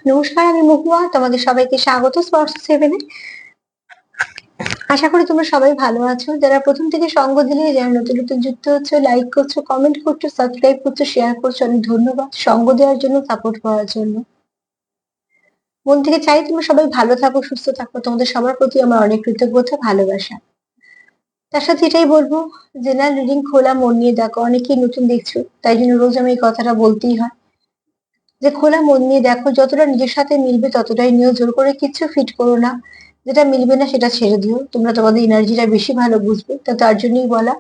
নমস্কার, আমি মহুয়া। তোমাদের সবাইকে স্বাগত স্পর্শ সেভেনে। আশা করি তোমরা সবাই ভালো আছো। যারা প্রথম থেকে সঙ্গ দিলে, যারা নতুন নতুন যুক্ত হচ্ছে, লাইক করছো, কমেন্ট করছো, সাবস্ক্রাইব করছো, শেয়ার করছো, অনেক ধন্যবাদ সঙ্গ দেওয়ার জন্য, সাপোর্ট করার জন্য। মন থেকে চাই তোমরা সবাই ভালো থাকো, সুস্থ থাকো। তোমাদের সবার প্রতি আমার অনেক কৃতজ্ঞতা, ভালোবাসা। তার সাথে এটাই বলবো, জেনারেল রিডিং খোলা মন নিয়ে দেখো। অনেকেই নতুন দেখছো, তাই জন্য রোজ আমি এই কথাটা বলতেই হয় যে খোলা মন নিয়ে দেখো। যতটা নিজের সাথে মিলবে ততটাই নিও, জোর করে কিচ্ছু ফিট করো না। যেটা মিলবে না সেটা ছেড়ে দিও। তোমরা তোমাদের এনার্জিটা বেশি ভালো বুঝবে। তো তার জন্যই বলা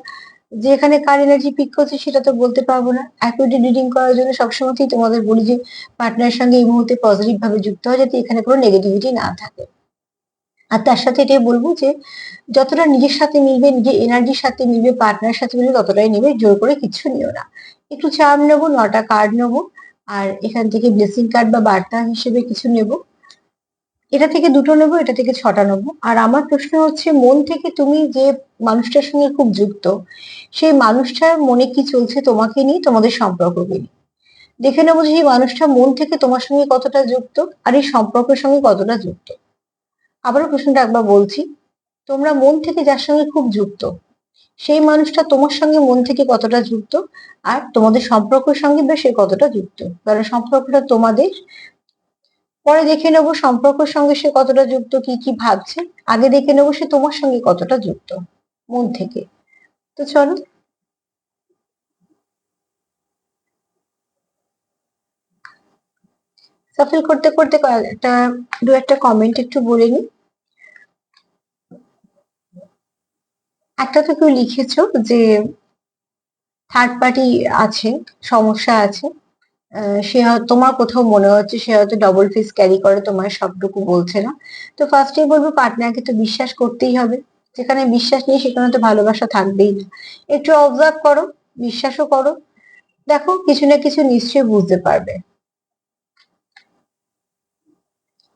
যে এখানে কার এনার্জি পিক করছে সেটা তো বলতে পারবো না। অ্যাকুরেট রিডিং করার জন্য সবসময়তেই তোমাদের বলি যে পার্টনারের সঙ্গে এই মুহূর্তে পজিটিভ ভাবে যুক্ত হয়, যাতে এখানে কোনো নেগেটিভিটি না থাকে। আর তার সাথে এটাই বলবো যে যতটা নিজের সাথে মিলবে, নিজের এনার্জির সাথে মিলবে, পার্টনারের সাথে মিলবে, ততটাই নেবে। জোর করে কিচ্ছু নিও না। একটু চার্ম নেবো, 9টা কার্ড নেবো, আর এখান থেকে ব্লেসিং কার্ড বা বার্তা হিসেবে কিছু নেব। এটা থেকে 2টো নেবো, এটা থেকে 6টা নেবো। আর আমার প্রশ্ন হচ্ছে, মন থেকে তুমি যে মানুষটার সঙ্গে খুব যুক্ত, সেই মানুষটার মনে কি চলছে তোমাকে নিয়ে, তোমাদের সম্পর্ককে নিয়ে। দেখে নেবো যে এই মানুষটা মন থেকে তোমার সঙ্গে কতটা যুক্ত, আর এই সম্পর্কের সঙ্গে কতটা যুক্ত। আবারও প্রশ্নটা একবার বলছি, তোমরা মন থেকে যার সঙ্গে খুব যুক্ত, সেই মানুষটা তোমার সঙ্গে মন থেকে কতটা যুক্ত, আর তোমাদের সম্পর্কের সঙ্গে বা সে কতটা যুক্ত। কারণ সম্পর্কটা তোমাদের, পরে দেখে নেবো সম্পর্কের সঙ্গে সে কতটা যুক্ত, কি কি ভাবছে। আগে দেখে নেবো সে তোমার সঙ্গে কতটা যুক্ত মন থেকে। তো চলো, সাফল করতে করতে একটা দু একটা কমেন্ট একটু বলে নি। একটা তো কেউ লিখেছো যে থার্ড পার্টি আছে, সমস্যা আছে। সে তোমার কোথাও মনে হচ্ছে সে হয়তো ডবল ফেস ক্যারি করে, তোমার সবটুকু বলছে না। তো ফার্স্টেই বলবো, পার্টনারকে তো বিশ্বাস করতেই হবে। যেখানে বিশ্বাস নেই সেখানে তো ভালোবাসা থাকবেই না। একটু অবজার্ভ করো, বিশ্বাসও করো, দেখো কিছু না কিছু নিশ্চয়ই বুঝতে পারবে।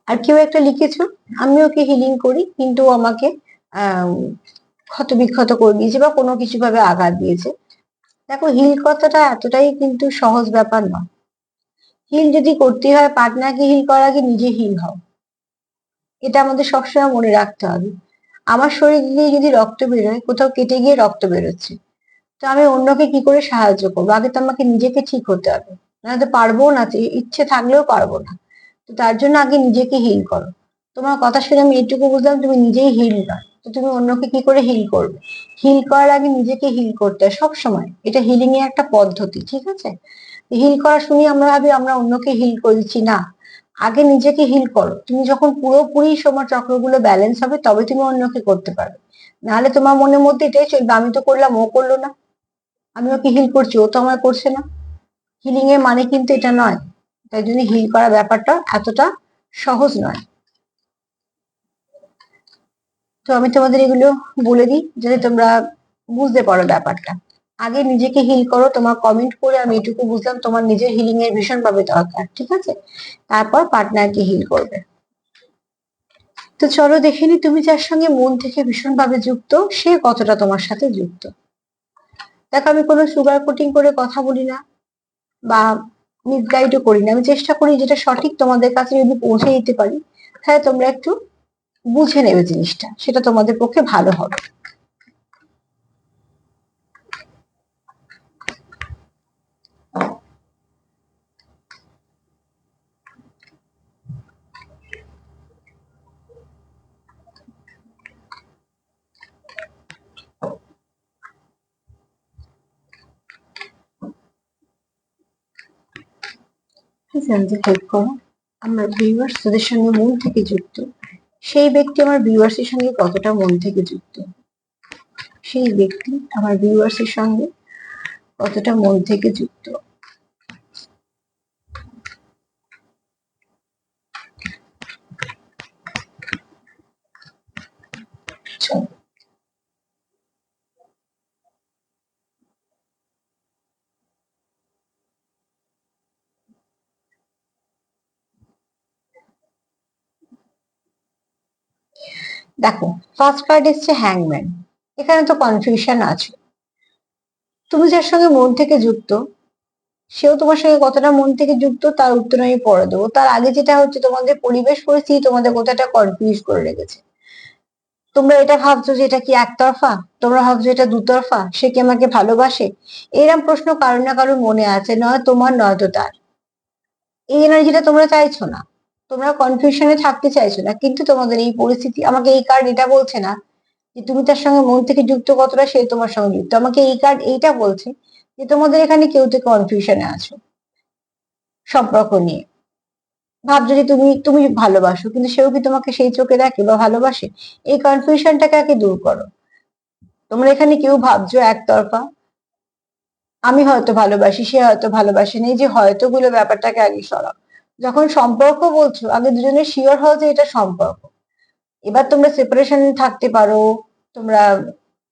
আর কেউ একটা লিখেছো, আমি ওকে হিলিং করি কিন্তু ও আমাকে আহ ক্ষত বিক্ষত করে দিয়েছে বা কোনো কিছু ভাবে আঘাত দিয়েছে। দেখো, হিল কথাটা এতটাই কিন্তু সহজ ব্যাপার নয়। হিল যদি করতে হয়, পার্টনারকে হিল করার আগে নিজে হিল হও। এটা আমাদের সবসময় মনে রাখতে হবে। আমার শরীর দিয়ে যদি রক্ত বেরোয়, কোথাও কেটে গিয়ে রক্ত বেরোচ্ছে, তো আমি অন্যকে কি করে সাহায্য করবো? আগে তো আমাকে নিজেকে ঠিক হতে হবে। না তো পারবো না, ইচ্ছে থাকলেও পারবো না। তো তার জন্য আগে নিজেকে হিল করো। তোমার কথা শুনে আমি এটুকু বুঝলাম তুমি নিজেই হিল নয়, তো তুমি অন্যকে কি করে হিল করবে? হিল করার আগে নিজেকে হিল করতে হয় সব সময়। এটা হিলিং এর একটা পদ্ধতি, ঠিক আছে? হিল করা শুনি আমরা ভাবি আমরা অন্যকে হিল করে দিচ্ছি, না। আগে নিজেকে হিল করো। তুমি যখন পুরোপুরি তোমার চক্রগুলো ব্যালেন্স হবে, তবে তুমি অন্যকে করতে পারবে। নাহলে তোমার মনের মধ্যে এটাই চলবে, আমি তো করলাম, ও করলো না। আমি ওকে হিল করছি, ও তো আমায় করছে না। হিলিং এর মানে কিন্তু এটা নয়। তাই জন্য হিল করা ব্যাপারটা এতটা সহজ নয়। তো আমি তোমাদের এগুলো বলে দিই যাতে তোমরা বুঝতে পারো ব্যাপারটা। আগে নিজেকে হিল করো। তোমার কমেন্ট করে আমি এটুকু বুঝলাম তোমার নিজের হিলিং এর ভীষণ ভাবে দরকার, ঠিক আছে? তারপর পার্টনারকে হিল করবে। তো চলো দেখে নি, তুমি যার সঙ্গে মন থেকে ভীষণ ভাবে যুক্ত, সে কতটা তোমার সাথে যুক্ত। দেখো, আমি কোনো সুগার কোটিং করে কথা বলি না বা মিসগাইডও করি না। আমি চেষ্টা করি যেটা সঠিক তোমাদের কাছে যদি পৌঁছে দিতে পারি, তাহলে তোমরা একটু বুঝে নেবে জিনিসটা, সেটা তোমাদের পক্ষে ভালো হবে। প্লিজ আমাকে হেল্প করো। আমার ভিউয়ার্স যাদের সঙ্গে মন থেকে যুক্ত, সেই ব্যক্তি আমার ভিউয়ার্স এর সঙ্গে কতটা মন থেকে যুক্ত, সেই ব্যক্তি আমার ভিউয়ার্স এর সঙ্গে কতটা মন থেকে যুক্ত। চলো, দেখো, ফার্স্ট কার্ড এসছে হ্যাংম্যান। এখানে তো কনফিউশন আছে। তুমি যার সঙ্গে মন থেকে যুক্ত, সেও তোমার সঙ্গে কতটা মন থেকে যুক্ত তার উত্তর আমি পরে দেবো। তার আগে যেটা হচ্ছে, তোমাদের পরিবেশ পরিস্থিতি তোমাদের কোথাটা কনফিউজ করে রেখেছে। তোমরা এটা ভাবছো যে এটা কি একতরফা, তোমরা ভাবছো এটা দুতরফা, সে কি আমাকে ভালোবাসে। এরকম প্রশ্ন কারো না কারোর মনে আছে, নয় তোমার নয়তো তার। এই এনার্জিটা তোমরা চাইছো না, তোমরা কনফিউশনে থাকতে চাইছো না, কিন্তু তোমাদের এই পরিস্থিতি, আমাকে এই কার্ড এটা বলছে না যে তুমি তার সঙ্গে মন থেকে যুক্ত কতটা, সে তোমার সঙ্গে যুক্ত। আমাকে এই কার্ড এইটা বলছে যে তোমাদের এখানে কেউ তো কনফিউশনে আছো সম্পর্ক নিয়ে। ভাবছো যে তুমি তুমি ভালোবাসো, কিন্তু সেও কি তোমাকে সেই চোখে দেখে বা ভালোবাসে। এই কনফিউশনটাকে আগে দূর করো। তোমরা এখানে কেউ ভাবছো একতরফা, আমি হয়তো ভালোবাসি, সে হয়তো ভালোবাসে না, এই যে হয়তো গুলো ব্যাপারটাকে আগে সরাও। যখন সম্পর্ক বলছো, আগে দুজনে শিওর হও যে এটা সম্পর্ক। এবার তোমরা সেপারেশন থাকতে পারো, তোমরা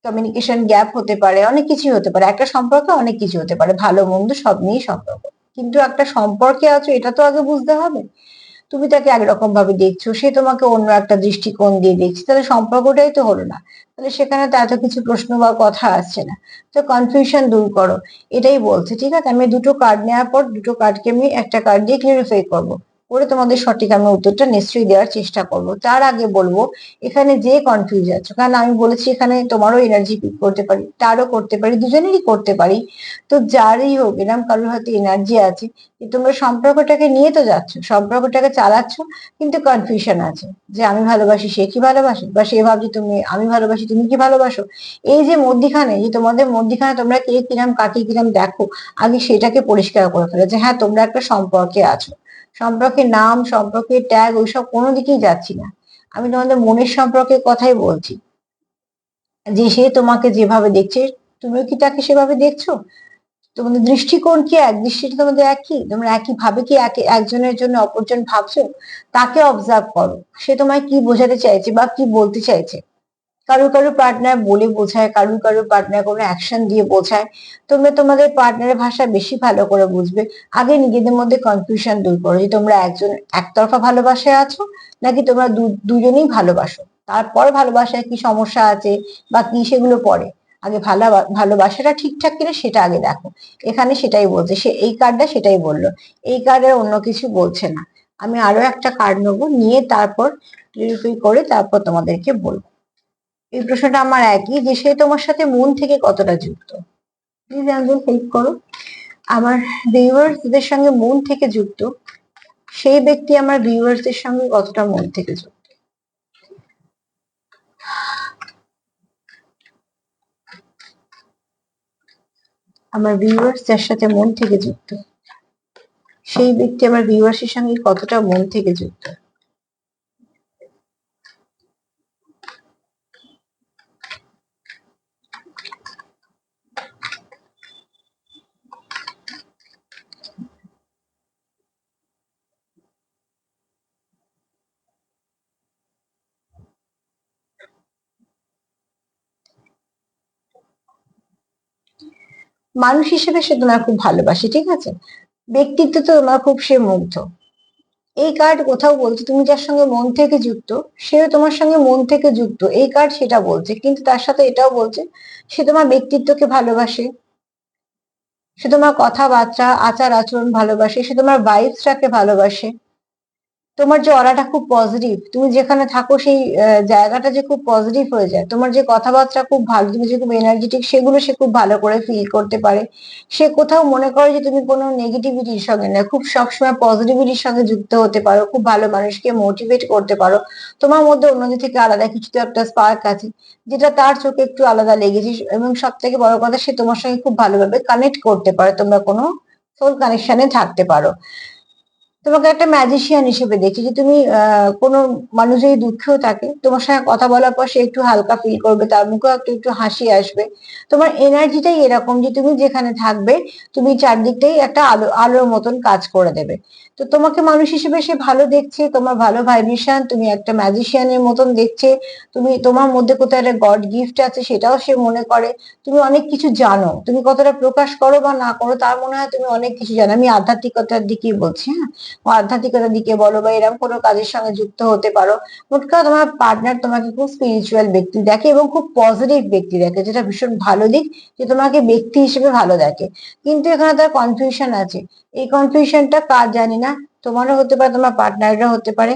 কমিউনিকেশন গ্যাপ হতে পারে, অনেক কিছুই হতে পারে, একটা সম্পর্কে অনেক কিছু হতে পারে, ভালো মন্দ সব নিয়েই সম্পর্ক। কিন্তু একটা সম্পর্কে আছো, এটা তো আগে বুঝতে হবে। তুমি তাকে একরকম ভাবে দেখছো, সে তোমাকে অন্য একটা দৃষ্টিকোণ দিয়ে দেখছে, তাহলে সম্পর্কটাই তো হলো না। তাহলে সেখানে তো এত কিছু প্রশ্ন বা কথা আসছে না। তো কনফিউশন দূর করো, এটাই বলছে। ঠিক আছে, আমি দুটো কার্ড নেওয়ার পর দুটো কার্ডকে আমি একটা কার্ড দিয়ে ক্লিয়ারিফাই করবো, করে তোমাদের সঠিক আমি উত্তরটা নিশ্চয়ই দেওয়ার চেষ্টা করব। তার আগে বলবো, এখানে যে কনফিউজ আছে, কারণ আমি বলেছি এখানে তোমারও এনার্জি পিক করতে পারি, তারও করতে পারি, দুজনেরই করতে পারি। তো যারই হোক, এরকম কারোর হয়তো এনার্জি আছে যে তোমরা সম্পর্কটাকে নিয়ে তো যাচ্ছ, সম্পর্কটাকে চালাচ্ছ, কিন্তু কনফিউশন আছে যে আমি ভালোবাসি, সে কি ভালোবাসে, বা সে ভাবছি তুমি, আমি ভালোবাসি, তুমি কি ভালোবাসো। এই যে মধ্যিখানে, যে তোমাদের মধ্যিখানে তোমরা কে কিরাম কাকে কিরাম দেখো, আগে সেটাকে পরিষ্কার করে ফেলো যে হ্যাঁ তোমরা একটা সম্পর্কে আছো। সম্পর্কের নাম, সম্পর্কের ট্যাগ, ওইসব কোনো দিকেই যাচ্ছি না। আমি তোমাদের মনের সম্পর্কের কথাই বলছি, যে সে তোমাকে যেভাবে দেখছে, তুমিও কি তাকে সেভাবে দেখছো। তোমাদের দৃষ্টিকোণ কি এক, দৃষ্টিটা তোমাদের একই, তোমরা একই ভাবে কি একজনের জন্য অপরজন ভাবছো। তাকে অবজার্ভ করো, সে তোমায় কি বোঝাতে চাইছে বা কি বলতে চাইছে। কারো কারো পার্টনার বলে বোঝায়, কারো কারো পার্টনার কোনো অ্যাকশন দিয়ে বোঝায়। তোমরা তোমাদের পার্টনারের ভাষা বেশি ভালো করে বুঝবে। আগে নিজেদের মধ্যে কনফিউশন দূর করো যে তোমরা একজন একতরফা ভালোবাসায় আছো, নাকি তোমরা দুজনেই ভালোবাসো। তারপর ভালোবাসায় কি সমস্যা আছে বা কি, সেগুলো পরে। আগে ভালোবাসাটা ঠিকঠাক কিনা সেটা আগে দেখো। এখানে সেটাই বলছে, সে এই কার্ডটা সেটাই বললো। এই কার্ডের অন্য কিছু বলছে না। আমি আরো একটা কার্ড নেবো, নিয়ে তারপর ক্লিয়ারিফাই করে তারপর তোমাদেরকে বলবো। এই প্রশ্নটা আমার একই, যে সে তোমার সাথে মন থেকে কতটা যুক্ত। প্লিজ একজন হেল্প করো। আমার ভিউয়ার্সদের সঙ্গে মন থেকে যুক্ত, সেই ব্যক্তি আমার ভিউয়ার্সদের সঙ্গে কতটা মন থেকে যুক্ত। আমার ভিউয়ার্স যার সাথে মন থেকে যুক্ত, সেই ব্যক্তি আমার ভিউয়ার্সের সঙ্গে কতটা মন থেকে যুক্ত। মানুষ হিসেবে সে তোমার খুব ভালোবাসে, ঠিক আছে। ব্যক্তিত্ব তো তোমার খুব সে মুগ্ধ। এই কার্ড কোথাও বলছে তুমি যার সঙ্গে মন থেকে যুক্ত, সেও তোমার সঙ্গে মন থেকে যুক্ত, এই কার্ড সেটা বলছে। কিন্তু তার সাথে এটাও বলছে সে তোমার ব্যক্তিত্বকে ভালোবাসে, সে তোমার কথাবার্তা আচার আচরণ ভালোবাসে, সে তোমার ভাইবসটাকে ভালোবাসে। তোমার যে অরাটা খুব পজিটিভ, তুমি যেখানে থাকো সেই জায়গাটা যে খুব পজিটিভ হয়ে যায়, তোমার যে কথাবার্তা খুব ভালো, তুমি যে খুব এনার্জেটিক, সেগুলো সে খুব ভালো করে ফিল করতে পারে। সে কোথাও মনে করে যে তুমি কোনো নেগেটিভিটির সঙ্গে না, খুব সবসময় পজিটিভিটির সঙ্গে যুক্ত হতে পারো, খুব ভালো মানুষকে মোটিভেট করতে পারো। তোমার মধ্যে অন্যদের থেকে আলাদা কিছু তো একটা স্পার্ক আছে, যেটা তার চোখে একটু আলাদা লেগেছে। এবং সব থেকে বড় কথা, সে তোমার সঙ্গে খুব ভালোভাবে কানেক্ট করতে পারে, তোমরা কোনো সোল কানেকশনে থাকতে পারো। তোমাকে একটা ম্যাজিশিয়ান হিসেবে দেখি, যে তুমি কোনো মানুষ যদি দুঃখেও থাকে, তোমার সঙ্গে কথা বলার পর সে একটু হালকা ফিল করবে, তার মুখেও একটু একটু হাসি আসবে। তোমার এনার্জিটাই এরকম যে তুমি যেখানে থাকবে, তুমি চারদিকটাই একটা আলোর মতন কাজ করে দেবে। তো তোমাকে মানুষ হিসেবে সে ভালো দেখছে, তোমার ভালো ভাইব্রেশন, তুমি একটা ম্যাজিশিয়ানের মতন দেখছে। তুমি, তোমার মধ্যে কোথাও একটা গড গিফট আছে, সেটাও সে মনে করে। তুমি অনেক কিছু জানো, তুমি কতটা প্রকাশ করো বা না করো, তার মনে হয় তুমি অনেক কিছু জানো। আমি আধ্যাত্মিকতার দিকেই বলছি, হ্যাঁ। আধ্যাত্মিকতার দিকে বলো বা এরকম কোনো কাজের সঙ্গে যুক্ত হতে পারো। মোট কথা তোমার পার্টনার তোমাকে খুব স্পিরিচুয়াল ব্যক্তি দেখে এবং খুব পজিটিভ ব্যক্তি দেখে, যেটা ভীষণ ভালো দিক, যে তোমাকে ব্যক্তি হিসেবে ভালো দেখে। কিন্তু এখানে তার কনফিউশন আছে। এই কনফিউশনটা কার জানি না, তোমারও হতে পারে, তোমার পার্টনারেরও হতে পারে।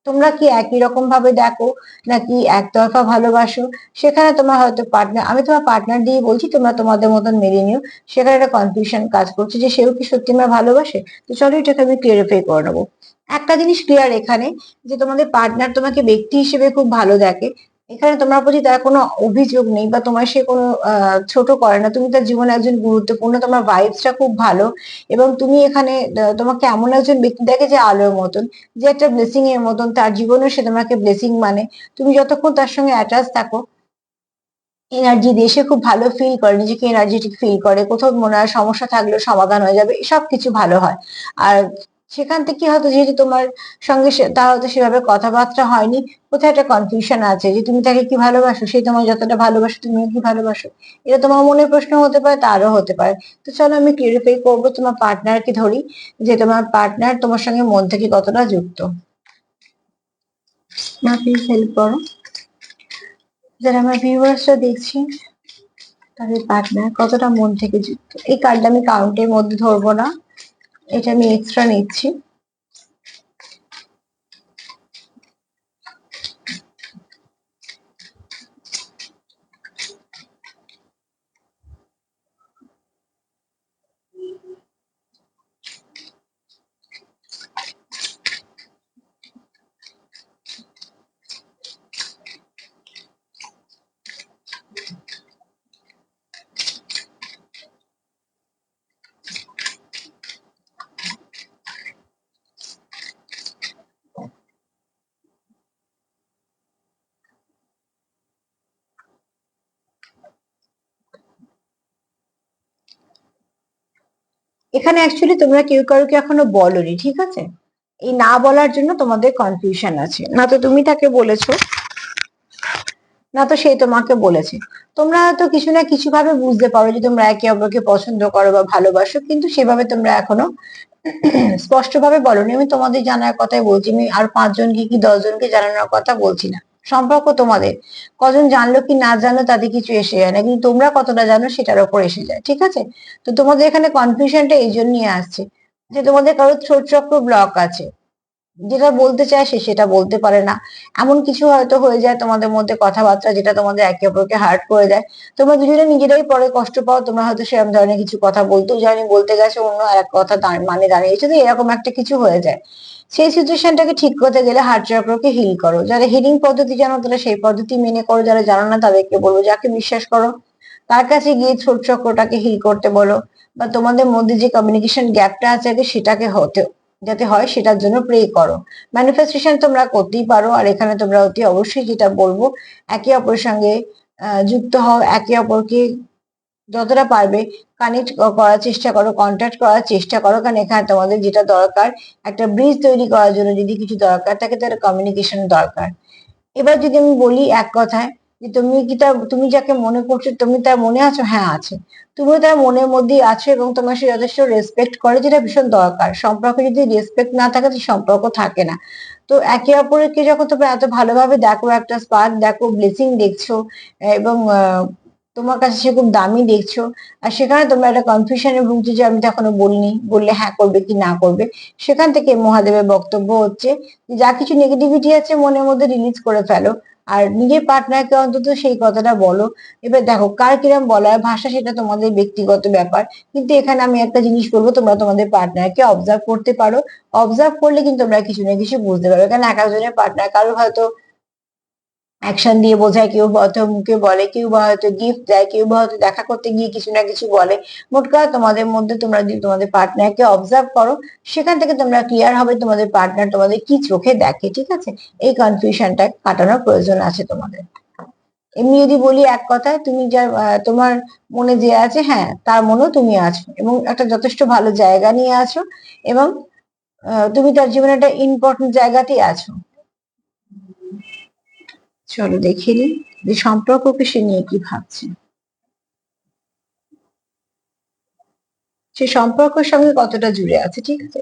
তোমরা কি একই রকম ভাবে দেখো নাকি একতরফা ভালোবাসো, সেখানে তোমার হয়তো পার্টনার, আমি তোমার পার্টনার দিয়ে বলছি, তোমরা তোমাদের মতন মেনে নিও। সেখানে একটা কনফিউশন কাজ করছে যে সেও কি সত্যি আমার ভালোবাসে। তো চলো এটাকে আমি ক্লিয়ারিফাই করে নেবো। একটা জিনিস ক্লিয়ার এখানে, যে তোমাদের পার্টনার তোমাকে ব্যক্তি হিসেবে খুব ভালো দেখে। এখানে তোমার প্রতি তার কোনো অভিযোগ নেই বা তোমার সে কোনো ছোট করে না, তুমি তার জীবনে একজন গুরুত্বপূর্ণ, তোমার ভাইবসটা খুব ভালো। এবং তুমি এখানে তোমাকে এমন একজন ব্যক্তি দেখে যে আলোর মতন, যে একটা ব্লেসিং এর মতন তার জীবনে, সে তোমাকে ব্লেসিং মানে। তুমি যতক্ষণ তার সঙ্গে অ্যাটাচ থাকো, এনার্জি দিয়ে সে খুব ভালো ফিল করে, নিজেকে এনার্জেটিক ফিল করে, কোথাও মনে হয় সমস্যা থাকলেও সমাধান হয়ে যাবে, সব কিছু ভালো হয়। আর সেখান থেকে হয়তো, যেহেতু তোমার সঙ্গে তার হয়তো সেভাবে কথাবার্তা হয়নি, কোথায় একটা কনফিউশন আছে যে তুমি তাকে কি ভালোবাসো, সে তোমার যতটা ভালোবাসো তুমিও কি ভালোবাসো। এটা তোমার মনের প্রশ্ন হতে পারে, তারও হতে পারে। তো চলো আমি ক্লিয়ারিফাই করবো, তোমার পার্টনারকে ধরি, যে তোমার পার্টনার তোমার সঙ্গে মন থেকে কতটা যুক্ত। মা প্লিজ হেল্প করো। যারা আমার ভিউয়ার্সরা দেখছি, তাদের পার্টনার কতটা মন থেকে যুক্ত। এই কার্ডটা আমি কাউন্টের মধ্যে ধরবো না, এটা আমি এক্সট্রা নিচ্ছি। এখানে অ্যাকচুয়ালি তোমরা কেউ কারোকে এখনো বলনি, ঠিক আছে? এই না বলার জন্য তোমাদের কনফিউশন আছে, না তো তুমি তাকে বলেছো, না তো সে তোমাকে বলেছে। তোমরা হয়তো কিছু না কিছু ভাবে বুঝতে পারো যে তোমরা একে অপরকে পছন্দ করো বা ভালোবাসো, কিন্তু সেভাবে তোমরা এখনো স্পষ্ট ভাবে বলনি। আমি তোমাদের জানার কথাই বলছি, আমি আর 5 জনকে কি 10 জনকে জানানোর কথা বলছি না। সম্পর্ক তোমাদের, কজন জানলো কি না জানলো তাতে কিছু এসে যায় না, কিন্তু তোমরা কতটা জানো সেটার উপর এসে যায়, ঠিক আছে? তো তোমাদের এখানে কনফিউশনটা এই জন্যই আসছে, যে তোমাদের কারোর থ্রোট চক্র ব্লক আছে, যেটা বলতে চায় সে সেটা বলতে পারে না। এমন কিছু হয়তো হয়ে যায় তোমাদের মধ্যে কথাবার্তা, যেটা তোমাদের একে অপরকে হার্ট করে দেয়। তোমরা দুজনে নিজেরাই পরে কষ্ট পাও, তোমরা হয়তো সেরকম ধরনের কিছু কথা বলতেও যাওনি, বলতে গেছে অন্য আর এক কথা মানে দাঁড়িয়েছে, তো এরকম একটা কিছু হয়ে যায়। সেই সিচুয়েশনটাকে ঠিক করতে গেলে হার্ট চক্রকে হিল করো। যারা হিলিং পদ্ধতি জানো তারা সেই পদ্ধতি মেনে করো, যারা জানো না তাদেরকে বলবো যাকে বিশ্বাস করো তার কাছে গিয়ে থ্রোট চক্রটাকে হিল করতে বলো, বা তোমাদের মধ্যে যে কমিউনিকেশন গ্যাপটা আছে আগে সেটাকে হতে যাতে হয় সেটার জন্য প্রে করো। ম্যানিফেস্টেশন তোমরা করতেই পারো। আর এখানে তোমরা অতি অবশ্যই যেটা বলবো, একে অপরের সঙ্গে যুক্ত হও, একে অপরকে যতটা পারবে কানেক্ট করার চেষ্টা করো, কন্ট্যাক্ট করার চেষ্টা করো, কারণ এখানে তোমাদের যেটা দরকার, একটা ব্রিজ তৈরি করার জন্য যদি কিছু দরকার থাকে তাহলে কমিউনিকেশন দরকার। এবার যদি আমি বলি এক কথায়, যে তুমি কি তার, তুমি যাকে মনে করছো তুমি তার মনে আছো, হ্যাঁ আছে। তুমিও তার মনের মধ্যেই আছো এবং তোমার সে যথেষ্ট রেসপেক্ট করে, যেটা ভীষণ দরকার। সম্পর্কে যদি রেসপেক্ট না থাকে তো সম্পর্ক থাকে না। তো একে অপরকে যখন তোমরা এত ভালোভাবে দেখো, একটা স্পার্ক দেখো, ব্লেসিং দেখছো, এবং তোমার কাছে সে খুব দামি দেখছো, আর সেখানে তোমরা একটা কনফিউশনে ভুগছো যে আমি তো এখনো বলিনি, বললে হ্যাঁ করবে কি না করবে। সেখান থেকে মহাদেবের বক্তব্য হচ্ছে যে যা কিছু নেগেটিভিটি আছে মনের মধ্যে রিলিজ করে ফেলো, আর নিজের পার্টনারকে অন্তত সেই কথাটা বলো। এবার দেখো কার কিরম বলার ভাষা সেটা তোমাদের ব্যক্তিগত ব্যাপার, কিন্তু এখানে আমি একটা জিনিস বলবো, তোমরা তোমাদের পার্টনারকে অবজার্ভ করতে পারো। অবজার্ভ করলে কিন্তু তোমরা কিছু না কিছু বুঝতে পারবে, কারণ এক একজনের পার্টনার, কারো হয়তো অ্যাকশন দিয়ে বোঝায়, কেউ বা হয়তো মুখে বলে, কেউ বা হয়তো গিফট দেয়, কেউ বা হয়তো দেখা করতে গিয়ে কিছু না কিছু বলে। মোট কথা তোমাদের মধ্যে তোমরা যদি তোমাদের পার্টনারকে অবজার্ভ করো, সেখান থেকে তোমরা ক্লিয়ার হবে তোমাদের পার্টনার তোমাদের কি চোখে দেখে, ঠিক আছে? এই কনফিউশনটা কাটানোর প্রয়োজন আছে তোমাদের। এমনি যদি বলি এক কথায়, তুমি যা তোমার মনে যে আছে, হ্যাঁ তার মনেও তুমি আছো এবং একটা যথেষ্ট ভালো জায়গা নিয়ে আছো, এবং তুমি তার জীবনে একটা ইম্পর্টেন্ট জায়গাতেই আছো। চলো দেখে নিই যে সম্পর্ককে সে নিয়ে কি ভাবছে। সেই সম্পর্কের সঙ্গে কতটা জুড়ে আছে, ঠিক আছে?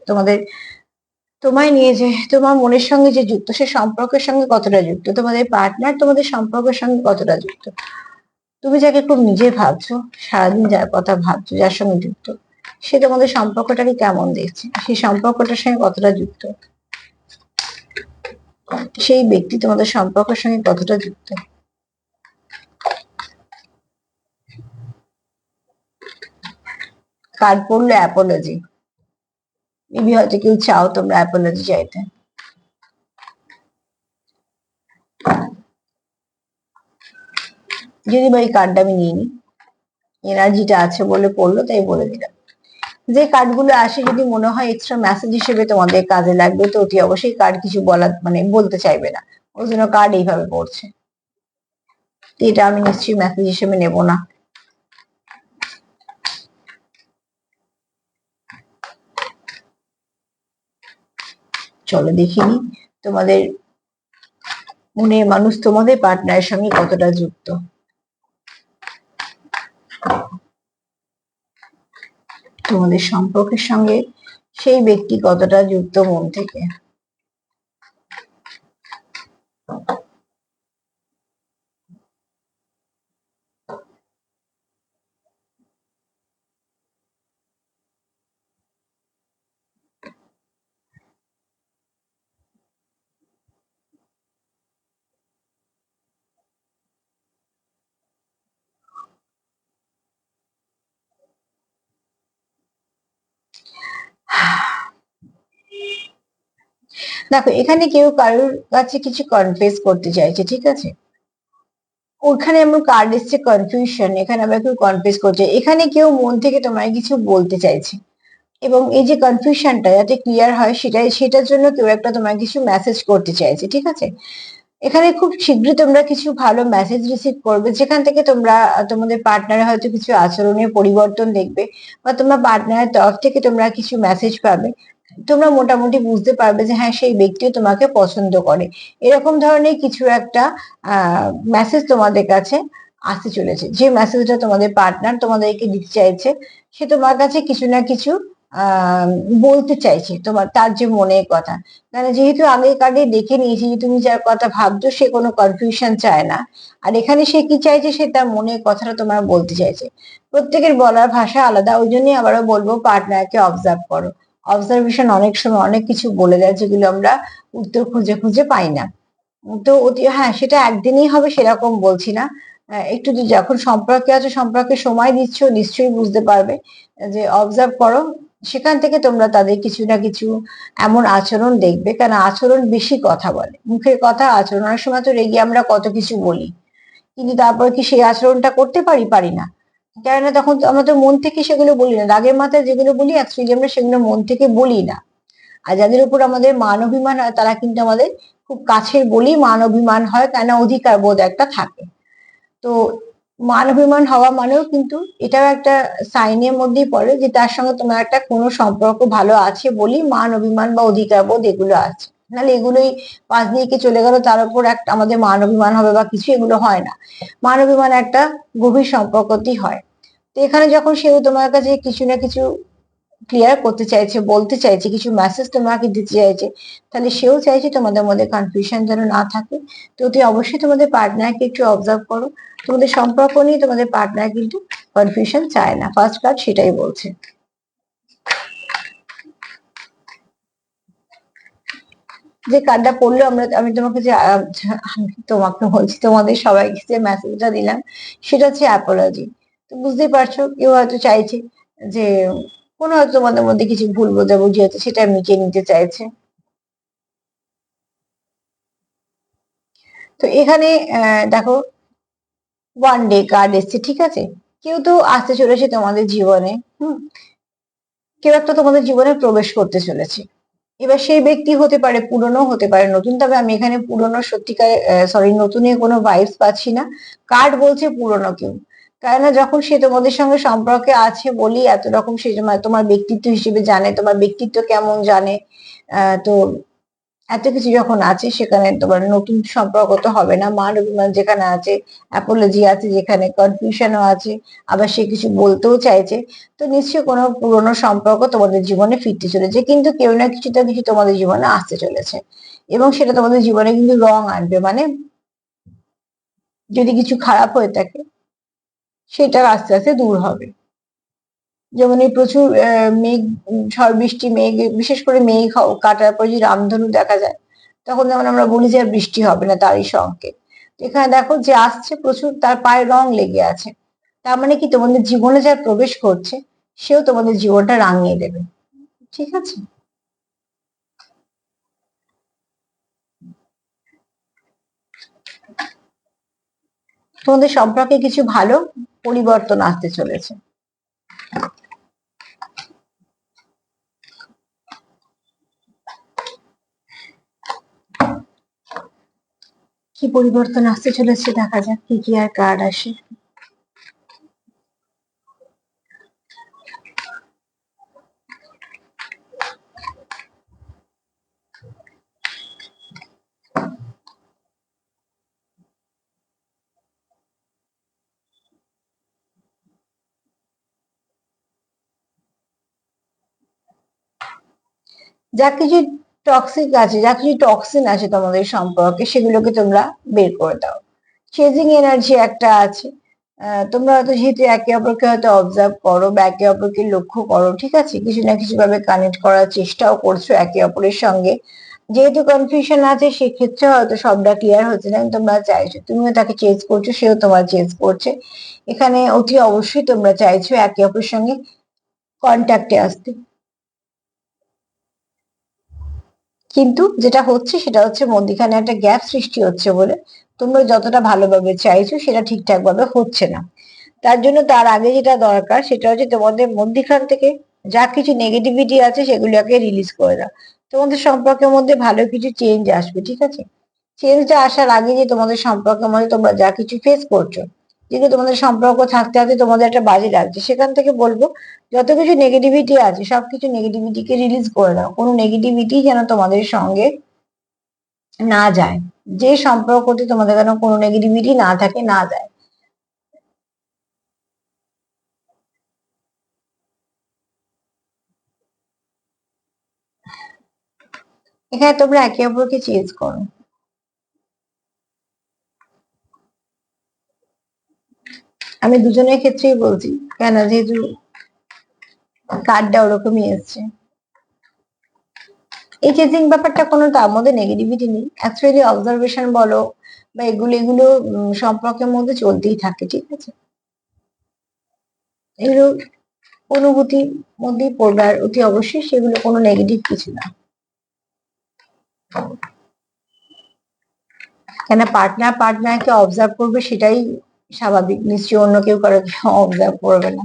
তোমায় নিয়ে যে তোমার মনের সঙ্গে যে যুক্ত, সে সম্পর্কের সঙ্গে কতটা যুক্ত, তোমাদের পার্টনার তোমাদের সম্পর্কের সঙ্গে কতটা যুক্ত, তুমি যাকে খুব নিজে ভাবছো, সারাদিন যার কথা ভাবছো, যার সঙ্গে যুক্ত, সে তোমাদের সম্পর্কটাকে কেমন দেখছে, সেই সম্পর্কটার সঙ্গে কতটা যুক্ত, সেই ব্যক্তি তোমাদের সম্পর্কের সঙ্গে কতটা যুক্ত। কার্ড পড়লো অ্যাপোলজি। মেবি হয়তো কেউ চাও তোমরা অ্যাপোলজি চাইতে। যদি বা এই কার্ডটা আমি নিয়ে নিই, এনার্জিটা আছে বলে পড়লো তাই বলে দিলাম। যে কার্ডগুলো আসে যদি মনে হয় এক্সট্রা মেসেজ হিসেবে তোমাদের কাজে লাগবে, তো অতি অবশ্যই কার্ড কিছু মানে বলতে চাইবে না, ওই জন্য কার্ড এইভাবে পড়ছে। এটা আমি নিশ্চয়ই মেসেজ হিসেবে নেব না। চলো দেখিনি তোমাদের মনের মানুষ তোমাদের পার্টনারের সঙ্গে কতটা যুক্ত। তোমাদের সম্পর্কের সঙ্গে সেই ব্যক্তি কতটা যুক্ত মন থেকে। দেখো এখানে কেউ কারোর কাছে কিছু কনফেস করতে চাইছে, ঠিক আছে? ওখানে এমন কার্ড এসছে কনফিউশন, এখানে আবার কেউ কনফেস করছে, এখানে কেউ মন থেকে তোমায় কিছু বলতে চাইছে, এবং এই যে কনফিউশনটা যাতে ক্লিয়ার হয় সেটার জন্য কেউ একটা তোমায় কিছু মেসেজ করতে চাইছে, ঠিক আছে? এখানে খুব শীঘ্রই তোমরা কিছু ভালো মেসেজ রিসিভ করবে, যেখান থেকে তোমরা তোমাদের পার্টনারের হয়তো কিছু আচরণের পরিবর্তন দেখবে, বা তোমার পার্টনারের তরফ থেকে তোমরা কিছু মেসেজ পাবে। তোমরা মোটামুটি বুঝতে পারবে যে হ্যাঁ সেই ব্যক্তিও তোমাকে পছন্দ করে, এরকম ধরনের কিছু একটা মেসেজ তোমাদের কাছে আসতে চলেছে। যে মেসেজটা তোমাদের পার্টনার তোমাদেরকে দিতে চাইছে, সে তোমার কাছে কিছু না কিছু আহ বলতে চাইছে, তার যে মনের কথা। মানে যেহেতু আগের কার্ডে দেখে নিয়েছি যে তুমি যার কথা ভাবছো সে কোনো কনফিউশন চায় না, আর এখানে সে কি চাইছে, সে তার মনের কথাটা তোমার বলতে চাইছে। প্রত্যেকের বলার ভাষা আলাদা, ওই জন্যই আবারও বলবো পার্টনারকে অবজার্ভ করো। অবজারভেশন অনেক সময় অনেক কিছু বলে দেয় যেগুলো আমরা উত্তর খুঁজে খুঁজে পাই না। তো হ্যাঁ সেটা একদিনই হবে সেরকম বলছি না, একটু যখন সম্পর্কে আছো, সম্পর্কে সময় দিচ্ছ, নিশ্চয়ই বুঝতে পারবে। যে অবজার্ভ করো, সেখান থেকে তোমরা তাদের কিছু না কিছু এমন আচরণ দেখবে, কারণ আচরণ বেশি কথা বলে, মুখের কথা আচরণ। অনেক সময় তো রেগে আমরা কত কিছু বলি, কিন্তু তারপর কি সেই আচরণটা করতে পারি? পারি না। কেননা তখন আমাদের মন থেকে সেগুলো বলি না, রাগের মাথায় যেগুলো বলি অ্যাকচুয়ালি আমরা সেগুলো মন থেকে বলি না। আর যাদের উপর আমাদের মান অভিমান হয় তারা কিন্তু আমাদের খুব কাছের বলি মান অভিমান হয়, কেন অধিকার বোধ একটা থাকে। তো মান অভিমান হওয়া মানেও কিন্তু এটাও একটা সাইনের মধ্যেই পড়ে যে তার সঙ্গে তোমার একটা কোনো সম্পর্ক ভালো আছে বলি মান অভিমান বা অধিকার বোধ এগুলো আছে। নাহলে এগুলোই পাশ দিয়ে কে চলে গেল তার উপর একটা আমাদের মান অভিমান হবে বা কিছু, এগুলো হয় না। মান অভিমান একটা গভীর সম্পর্কতেই হয়। তো এখানে যখন সেও তোমার কাছে কিছু না কিছু ক্লিয়ার করতে চাইছে, বলতে চাইছে, কিছু মেসেজ তোমাকে দিতে চাইছে, তাহলে সেও চাইছে তোমাদের মধ্যে কনফিউশন যেন না থাকে। তো তুই অবশ্যই তোমাদের পার্টনারকে একটু অবজার্ভ করো, তোমাদের সম্পর্ক নিয়ে তোমাদের পার্টনার কিন্তু কনফিউশন চায় না, ফার্স্ট কার্ড সেটাই বলছে। যে কার্ডটা পড়লো আমি তোমাকে যে আমি তোমাকে বলছি, তোমাদের সবাইকে যে মেসেজটা দিলাম সেটা হচ্ছে অ্যাপোলজি। তো বুঝতেই পারছো কেউ হয়তো চাইছে যে কোনো হয়তো তোমাদের মধ্যে কিছু ভুল বোঝাবুঝি আছে, সেটা মিটিয়ে নিতে চাইছে। তো এখানে দেখো ওয়ান ডে কার্ড এসছে, ঠিক আছে? কেউ তো আসতে চলেছে তোমাদের জীবনে, কেউ একটা তোমাদের জীবনে প্রবেশ করতে চলেছে। এবার সেই ব্যক্তি হতে পারে পুরনো, হতে পারে নতুন, তবে আমি এখানে পুরনো সত্যিকার সরি নতুনের কোনো ভাইবস পাচ্ছি না। কার্ড বলছে পুরনো কেউ, কেননা যখন সে তোমাদের সঙ্গে সম্পর্কে আছে বলি এত রকম সে তোমার ব্যক্তিত্ব হিসেবে জানে, তোমার ব্যক্তিত্ব কেমন জানে। তো এত কিছু যখন আছে সেখানে তোমার নতুন সম্পর্ক তো হবে না, মান অভিমান যেখানে আছে, অ্যাপোলজি আছে যেখানে, কনফিউশনও আছে, আবার সে কিছু বলতেও চাইছে, তো নিশ্চয়ই কোনো পুরনো সম্পর্ক তোমাদের জীবনে ফিরতে চলেছে, কিন্তু কেউ না কিছু তো কিছু তোমাদের জীবনে আসতে চলেছে, এবং সেটা তোমাদের জীবনে কিন্তু রং আনবে, মানে যদি কিছু খারাপ হয়ে থাকে সেটা আস্তে আস্তে দূর হবে। যেমন এই প্রচুর মেঘ, ঝড় বৃষ্টি, মেঘ, বিশেষ করে মেঘ কাটার পর যদি রামধনু দেখা যায়, তখন যেমন আমরা বলি যে আর বৃষ্টি হবে না, তারই সংকেত। এখানে দেখো যে আসছে প্রচুর, তার পায়ে রং লেগে আছে, তার মানে কি তোমাদের জীবনে যা প্রবেশ করছে সেও তোমাদের জীবনটা রাঙিয়ে দেবে। ঠিক আছে, তোমাদের সম্পর্কে কিছু ভালো পরিবর্তন আসতে চলেছে। কি পরিবর্তন আসতে চলেছে দেখা যাক কি কি আর কার্ড আসে। যা কিছু টক্সিক আছে, যা কিছু টক্সিন আছে তোমাদের সম্পর্কে, সেগুলোকে তোমরা বের করে দাও। চেজিং এনার্জি একটা আছে, তোমরা হয়তো যেহেতু একে অপরকে হয়তো অবজার্ভ করো বা একে অপরকে লক্ষ্য করো, ঠিক আছে, কিছু না কিছু ভাবে কানেক্ট করার চেষ্টাও করছো একে অপরের সঙ্গে। যেহেতু কনফিউশন আছে সেক্ষেত্রে হয়তো সবটা ক্লিয়ার হচ্ছে না, কিন্তু তোমরা চাইছো, তুমিও তাকে চেঞ্জ করছো, সেও তোমার চেঞ্জ করছে। এখানে অতি অবশ্যই তোমরা চাইছো একে অপরের সঙ্গে কন্ট্যাক্টে আসতে, কিন্তু যেটা হচ্ছে সেটা হচ্ছে মধ্যিখানে একটা গ্যাপ সৃষ্টি হচ্ছে বলে তোমরা যতটা ভালোভাবে চাইছো সেটা ঠিকঠাক ভাবে হচ্ছে না। তার জন্য তার আগে যেটা দরকার সেটা হচ্ছে তোমাদের মধ্যিখান থেকে যা কিছু নেগেটিভিটি আছে সেগুলোকে রিলিজ করে দাও। তোমাদের সম্পর্কের মধ্যে ভালো কিছু চেঞ্জ আসবে, ঠিক আছে। চেঞ্জটা আসার আগে যে তোমাদের সম্পর্কের মধ্যে তোমরা যা কিছু ফেস করছো, যেগুলো তোমাদের সম্পর্ক থাকতে থাকতে তোমাদের একটা বাজে লাগছে, সেখান থেকে বলবো যত কিছু নেগেটিভিটি আছে সবকিছু নেগেটিভিটিকে রিলিজ করে দাও, কোনো নেগেটিভিটি যেন তোমাদের সঙ্গে না যায়, যে সম্পর্কতে তোমাদের যেন কোনো নেগেটিভিটি না থাকে, না যায়। এখানে তোমরা একে অপরকে চেঞ্জ করো। আমি দুজনের ক্ষেত্রেই বলছি, কেন যেহেতু কার্ডটা ওরকমই এসছে। এই চেজিং ব্যাপারটা কোনো তার মধ্যে নেগেটিভিটি নেই, অ্যাকচুয়ালি অবজারভেশন বলো বা এগুলো এগুলো সম্পর্কের মধ্যে চলতেই থাকে, ঠিক আছে। এগুলো অনুভূতির মধ্যেই পড়বে, আর অতি অবশ্যই সেগুলো কোনো নেগেটিভ কিছু না। কেন পার্টনার পার্টনারকে অবজার্ভ করবে সেটাই স্বাভাবিক, নিশ্চয়ই অন্য কেউ কারো অবজার্ভ করবে না।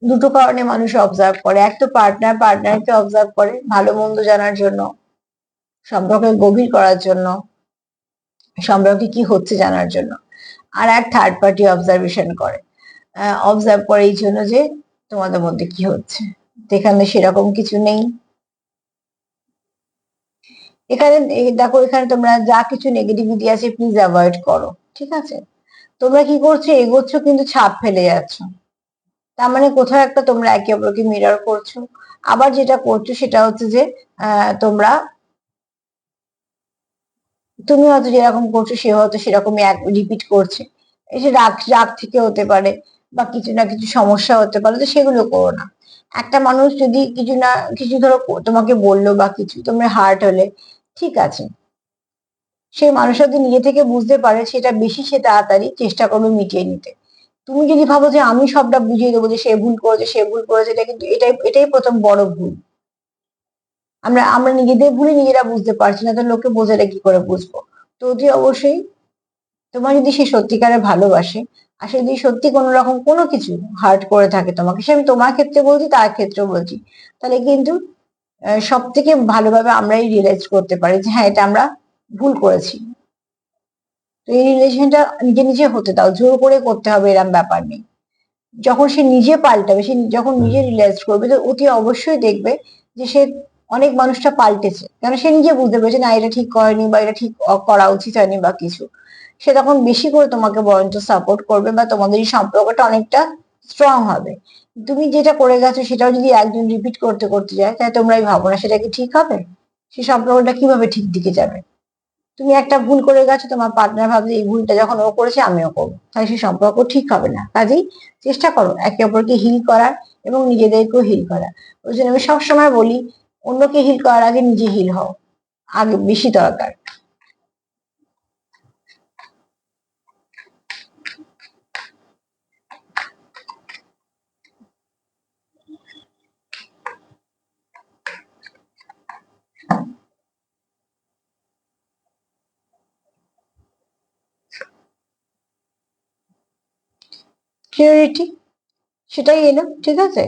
দুটো কারণে মানুষ অবজার্ভ করে, এক তো পার্টনার পার্টনারকে অবজার্ভ করে ভালো মন্দ জানার জন্য, সম্পর্কে গভীর করার জন্য, সম্পর্কে কি হচ্ছে জানার জন্য। আর এক থার্ড পার্টি অবজারভেশন করে, অবজার্ভ করে এই জন্য যে তোমাদের মধ্যে কি হচ্ছে। এখানে সেরকম কিছু নেই। এখানে দেখো, এখানে তোমরা যা কিছু নেগেটিভিটি আছে প্লিজ অ্যাভয়েড করো, ঠিক আছে। তোমরা কি করছো, এগোচ্ছ কিন্তু ছাপ ফেলে যাচ্ছ, তার মানে কোথাও একটা তোমরা একে অপরকে মিরর করছো। আবার যেটা করছো সেটা হচ্ছে যে তোমরা, তুমি হয়তো যেরকম করছো সে হয়তো সেরকমই এক রিপিট করছে। এসে রাগ রাগ থেকে হতে পারে বা কিছু না কিছু সমস্যা হতে পারে, তো সেগুলো করো না। একটা মানুষ যদি কিছু না কিছু ধরো তোমাকে বললো বা কিছু, তোমরা হার্ট হলে, ঠিক আছে, সেই মানুষ যদি নিজে থেকে বুঝতে পারে সেটা বেশি, সে তাড়াতাড়ি চেষ্টা করবে মিটিয়ে নিতে। তুমি যদি ভাবো যে আমি সবটা বুঝিয়ে দেবো যে সে ভুল করেছে সে ভুল করেছে, এটা কিন্তু এটাই এটাই প্রথম বড় ভুল। আমরা আমরা নিজেদের ভুলই নিজেরা বুঝতে পারছি না, তো লোককে বোঝালে কি করে বুঝবো। তো অতি অবশ্যই তোমার যদি সে সত্যিকারে ভালোবাসে, আর সে যদি সত্যি কোনো রকম কোনো কিছু হার্ট করে থাকে তোমাকে, সে আমি তোমার ক্ষেত্রে বলছি তার ক্ষেত্রেও বলছি, তাহলে কিন্তু সব থেকে ভালোভাবে আমরাই রিয়েলাইজ করতে পারি যে হ্যাঁ এটা আমরা ভুল করেছি। তো এই রিলেশনটা নিজে নিজে হতে দাও, জোর করে করতে হবে এরম ব্যাপার নেই। যখন সে নিজে পাল্টাবে, সে যখন নিজে রিয়েলাইজ করবে, তো অতি অবশ্যই দেখবে যে সে অনেক মানুষটা পাল্টেছে, কেন সে নিজে বুঝতে পেরেছে না এটা ঠিক করেনি বা এটা ঠিক করা উচিত হয়নি বা কিছু। সে তখন বেশি করে তোমাকে বরঞ্চ সাপোর্ট করবে বা তোমাদের এই সম্পর্কটা অনেকটা স্ট্রং হবে। তুমি যেটা করে গেছো সেটাও যদি একজন রিপিট করতে করতে যায়, তাহলে তোমরাই ভাবো না সেটা কি ঠিক হবে? সেই সম্পর্কটা কিভাবে ঠিক দিকে যাবে? তুমি একটা ভুল করে গেছো, তোমার পার্টনার ভাবছে এই ভুলটা যখন ও করেছে আমিও করবো, তাই সেই সম্পর্ক ঠিক হবে না। কাজেই চেষ্টা করো একে অপরকে হিল করার এবং নিজেদেরকেও হিল করার। ওই জন্য আমি সবসময় বলি, অন্যকে হিল করার আগে নিজে হিল হও, আগে বেশি দরকার। প্রিয়োরিটি সেটাই এলো, ঠিক আছে?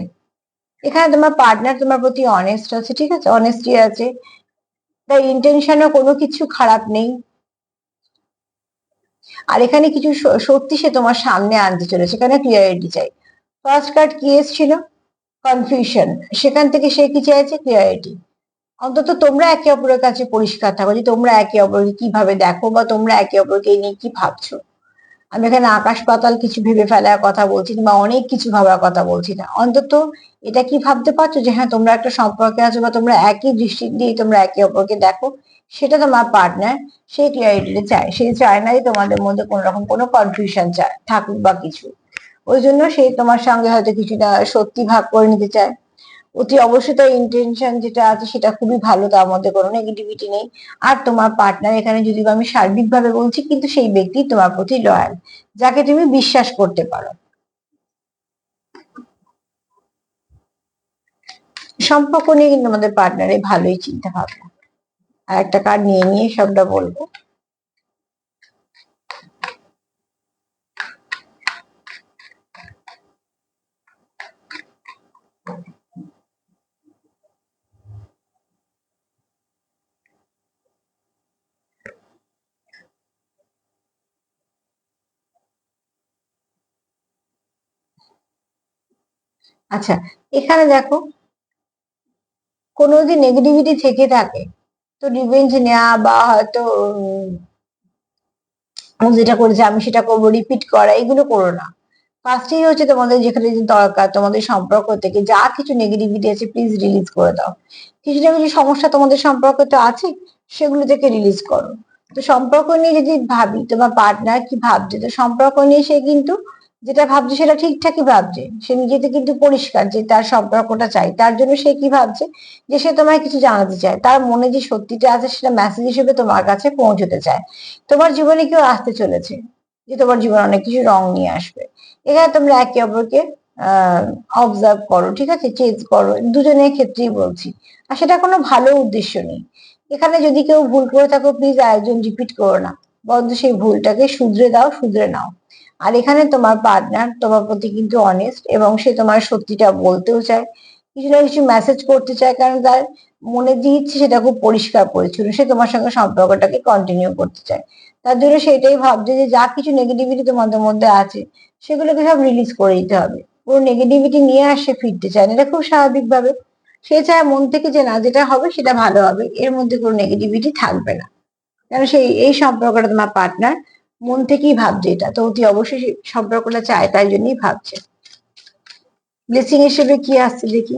এখানে তোমার পার্টনার তোমার প্রতি অনেস্ট আছে, ঠিক আছে, অনেস্টি আছে, তাই ইন্টেনশনও কোনো কিছু খারাপ নেই। আর এখানে কিছু সত্যি সে তোমার সামনে আনতে চলেছে, এখানে ক্লিয়ারিটি চাই। ফার্স্ট কার্ড কি এসেছিল? কনফিউশন। সেখান থেকে সে কি চাইছে? ক্লিয়ারিটি। অন্তত তোমরা একে অপরের কাছে পরিষ্কার থাকো যে তোমরা একে অপরকে কিভাবে দেখো বা তোমরা একে অপরকে নিয়ে কি ভাবছো। আমি এখানে আকাশ পাতাল কিছু ভেবে ফেলার কথা বলছি না বা অনেক কিছু ভাবার কথা বলছি না, অন্তত এটা কি ভাবতে পারছো যে হ্যাঁ তোমরা একটা সম্পর্কে আছো বা তোমরা একই দৃষ্টি দিয়ে তোমরা একে অপরকে দেখো। সেটা তোমার পার্টনার সেই ক্লিয়ারিটিটা চায়, সে চায় না যে তোমাদের মধ্যে কোনো রকম কোনো কনফিউশন চায় থাকুক বা কিছু। ওই জন্য সে তোমার সঙ্গে হয়তো কিছুটা সত্যি ভাগ করে নিতে চায়। অতি অবশ্যই তার ইন্টেনশন যেটা আছে সেটা খুবই ভালো, তার মধ্যে কোনো নেগেটিভিটি নেই। আর তোমার পার্টনার এখানে যদি আমি সার্বিকভাবে বলছি, কিন্তু সেই ব্যক্তি তোমার প্রতি লয়াল, যাকে তুমি বিশ্বাস করতে পারো। সম্পর্ক নিয়ে কিন্তু আমাদের পার্টনারের ভালোই চিন্তা ভাবনা। আর একটা কার্ড নিয়ে নিয়ে সবটা বলবো। আচ্ছা, এখানে দেখো, কোনো যদি নেগেটিভিটি থেকে থাকে তো রিভেঞ্জ নেওয়া বা হয়তো ও যেটা করেছে আমি সেটা করবো রিপিট করা, এগুলো করো না। ফার্স্টেই হচ্ছে তোমাদের যেখানে যে দরকার তোমাদের সম্পর্ক থেকে যা কিছু নেগেটিভিটি আছে প্লিজ রিলিজ করে দাও। কিছু না কিছু সমস্যা তোমাদের সম্পর্কে তো আছে, সেগুলো থেকে রিলিজ করো। তো সম্পর্ক নিয়ে যদি ভাবি তোমার পার্টনার কি ভাবছে, তো সম্পর্ক নিয়ে সে কিন্তু যেটা ভাবছে সেটা ঠিকঠাকই ভাবছে। সে নিজেতে কিন্তু পরিষ্কার যে তার সম্পর্কটা চাই, তার জন্য সে কি ভাবছে যে সে তোমায় কিছু জানাতে চায়, তার মনে যে সত্যিটা আছে সেটা মেসেজ হিসেবে তোমার কাছে পৌঁছতে চায়। তোমার জীবনে কেউ আসতে চলেছে যে তোমার জীবনে অনেক কিছু রং নিয়ে আসবে। এখানে তোমরা একে অপরকে অবজার্ভ করো, ঠিক আছে, চেঞ্জ করো, দুজনের ক্ষেত্রেই বলছি। আর সেটা কোনো ভালো উদ্দেশ্য নেই। এখানে যদি কেউ ভুল করে থাকো প্লিজ আরেকজন রিপিট করো না, বরঞ্চ সেই ভুলটাকে শুধরে দাও, শুধরে নাও। আর এখানে তোমার পার্টনার তোমার প্রতি কিন্তু অনেস্ট এবং সে তোমার সত্যিটা বলতেও চায়, কিছু না কিছু মেসেজ করতে চায়, কারণ তার মনে যে ইচ্ছে সেটা খুব পরিষ্কার পরিচ্ছন্ন, সে তোমার সঙ্গে সম্পর্কটাকে কন্টিনিউ করতে চায়। তার জন্য সেটাই ভাবছে যে যা কিছু নেগেটিভিটি তোমাদের মধ্যে আছে সেগুলোকে সব রিলিজ করে দিতে হবে। পুরো নেগেটিভিটি নিয়ে আসে ফিরতে চায় না, এটা খুব স্বাভাবিক ভাবে। সে চায় মন থেকে যে না যেটা হবে সেটা ভালো হবে, এর মধ্যে কোনো নেগেটিভিটি থাকবে না। কেন সেই এই সম্পর্কটা তোমার পার্টনার মন থেকেই ভাবছে, এটা তো অতি অবশ্যই সম্পর্কটা চায়, তাই জন্যই ভাবছে। ব্লেসিং হিসেবে কি আসছে দেখি।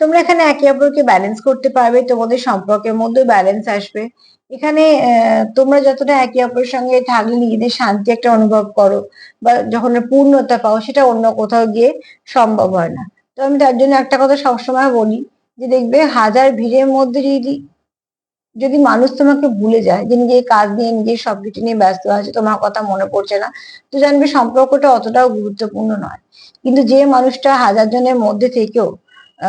তোমরা এখানে একে অপরকে ব্যালেন্স করতে পারবে, তোমাদের সম্পর্কের মধ্যে ব্যালেন্স আসবে। এখানে তোমরা যতটা একে অপরের সঙ্গে থাকলে নিজেদের শান্তি একটা অনুভব করো বা যখন পূর্ণতা পাও, সেটা অন্য কোথাও গিয়ে সম্ভব হয় না। তো আমি তার জন্য একটা কথা সবসময় বলি, যে দেখবে হাজার ভিড়ের মধ্যে যদি যদি মানুষ তোমাকে ভুলে যায়, যে নিজের কাজ নিয়ে নিজের সবকিছু নিয়ে ব্যস্ত আছে, তোমার কথা মনে পড়ছে না, তো জানবে সম্পর্কটা অতটাও গুরুত্বপূর্ণ নয়। কিন্তু যে মানুষটা হাজার জনের মধ্যে থেকেও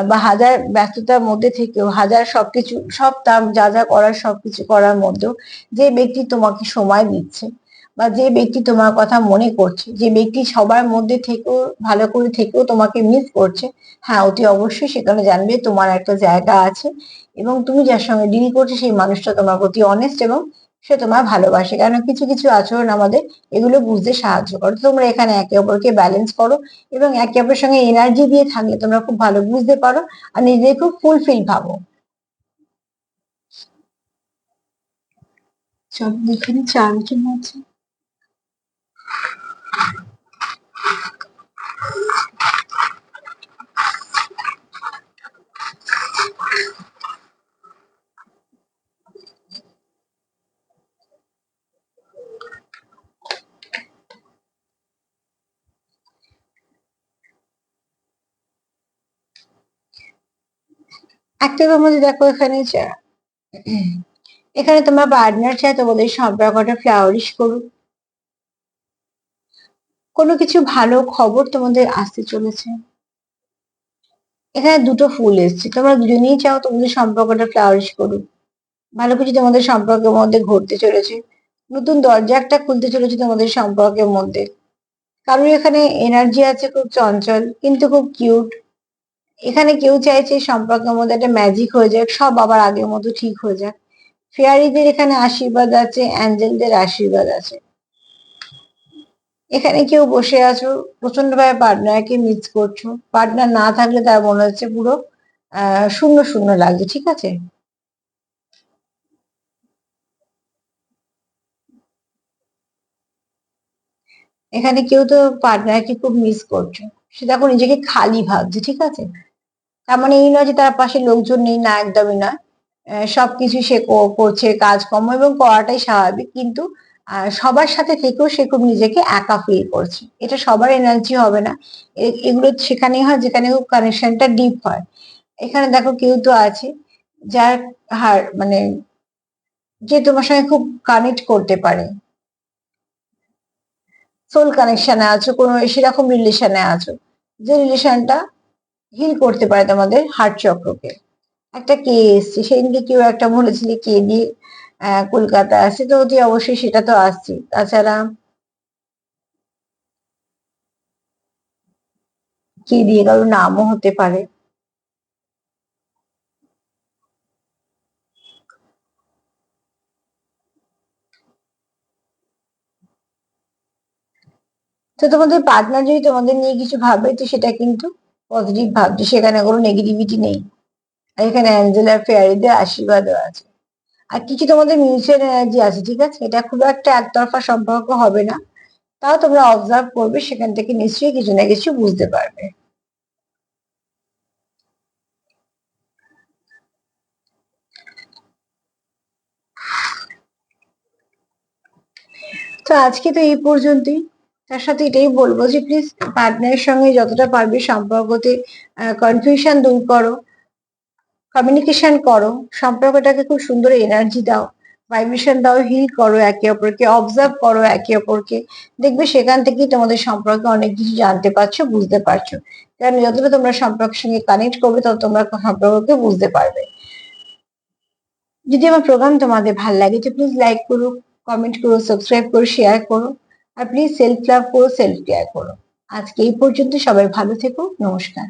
বা হাজার ব্যস্ততার মধ্যে থেকেও হাজার সবকিছু সব তার যা যা করার সবকিছু করার মধ্যেও যে ব্যক্তি তোমাকে সময় দিচ্ছে বা যে ব্যক্তি তোমার কথা মনে করছে, যে ব্যক্তি সবার মধ্যে থেকেও ভালো করে থেকেও তোমাকে মিস করছে, হ্যাঁ অতি অবশ্যই সেখানে জানবে তোমার একটা জায়গা আছে এবং তুমি যার সঙ্গে ডিল করছো সেই মানুষটা তোমার প্রতি অনেস্ট এবং সে তোমার ভালোবাসে। কারণ কিছু কিছু আচরণ আমাদের এগুলো বুঝতে সাহায্য করে। তো তোমরা এখানে একে অপরকে ব্যালেন্স করো এবং একে অপরের সঙ্গে এনার্জি দিয়ে থাকলে তোমরা খুব ভালো বুঝতে পারো আর নিজেকে খুব ফুলফিল ভাবো। চলো এখানে চান কি আছে। একটা মধ্যে দেখো এখানে এখানে তোমার পার্টনার চায় তোমাদের সম্পর্কটা ফ্লাওয়ারিশ করুক, কোনো কিছু ভালো খবর তোমাদের আসতে চলেছে। এখানে দুটো ফুল এসছে, তোমরা দুজনেই চাও তোমাদের সম্পর্কটা ফ্লাওয়ারিশ করুক, ভালো কিছু তোমাদের সম্পর্কের মধ্যে ঘটতে চলেছে, নতুন দরজা একটা খুলতে চলেছে তোমাদের সম্পর্কের মধ্যে। কারোর এখানে এনার্জি আছে খুব চঞ্চল কিন্তু খুব কিউট। এখানে কেউ চাইছে সম্পর্কের মধ্যে একটা ম্যাজিক হয়ে যাক, সব আবার আগের মতো ঠিক হয়ে যাক। ফেয়ারিদের এখানে আশীর্বাদ আছে, অ্যাঞ্জেলদের আশীর্বাদ আছে। এখানে কেউ বসে আছো প্রচন্ড ভাবে পার্টনারকে মিস করছো, পার্টনার না থাকলে তার মনে হচ্ছে পুরো শূন্য শূন্য লাগছে, ঠিক আছে। এখানে কেউ তো পার্টনারকে খুব মিস করছো, সে দেখো নিজেকে খালি ভাবছে, ঠিক আছে। তার মানে এই নয় যে তার পাশে লোকজন নেই, না একদমই নয়। সবকিছু সে করছে কাজকর্ম এবং করাটাই স্বাভাবিক, কিন্তু সবার সাথে থেকেও সে খুব নিজেকে একা ফিল করছে। এটা সবার এনার্জি হবে না, এগুলো সেখানেই হয় যেখানে কানেকশনটা ডিপ হয়। এখানে দেখো কেউ তো আছে যার হার মানে যে তোমার সঙ্গে খুব কানেক্ট করতে পারে, সোল কানেকশনে আছো, কোনো সেরকম রিলেশনে আছো যে রিলেশনটা হিল করতে পারে তোমাদের হার্ট চক্রকে। একটা কে এসছে সেদিনকে, কেউ একটা বলেছিলে কে দিয়ে কলকাতা আসছে, তো অতি অবশ্যই সেটা তো আসছে। তাছাড়া কে দিয়ে কারোর নামও হতে পারে। তো তোমাদের পার্টনার যদি তোমাদের নিয়ে কিছু ভাবে তো সেটা কিন্তু পজিটিভ ভাবছে, সেখানে কোনো নেগেটিভিটি নেই। আর এখানে অ্যাঞ্জেলা ফেয়ারিদের আশীর্বাদও আছে। আর কিছু তোমাদের মিউচুয়াল এনার্জি আছে, ঠিক আছে। এটা খুব একটা একতরফা সম্পর্ক হবে না, তাও তোমরা অবজার্ভ করবে, সেখান থেকে নিশ্চয়ই কিছু না কিছু বুঝতে পারবে। তো আজকে তো এই পর্যন্তই। তার সাথে এটাই বলবো যে প্লিজ পার্টনারের সঙ্গে যতটা পারবে সম্পর্কতে কনফিউশন দূর করো, কমিউনিকেশন করো, সম্পর্কটাকে খুব সুন্দর এনার্জি দাও, ভাইব্রেশন দাও, হিল করো, একে অপরকে অবজার্ভ করো একে অপরকে। দেখবে সেখান থেকেই তোমাদের সম্পর্কে অনেক কিছু জানতে পারছো, বুঝতে পারছো। কারণ যতটা তোমরা সম্পর্কের সঙ্গে কানেক্ট করবে তত তোমরা সম্পর্ককে বুঝতে পারবে। যদি আমার প্রোগ্রাম তোমাদের ভালো লাগে তো প্লিজ লাইক করো, কমেন্ট করো, সাবস্ক্রাইব করো, শেয়ার করো। আর প্লিজ সেলফ লাভ করো, সেলফ কেয়ার করো। আজকে এই পর্যন্ত, সবাই ভালো থেকো, নমস্কার।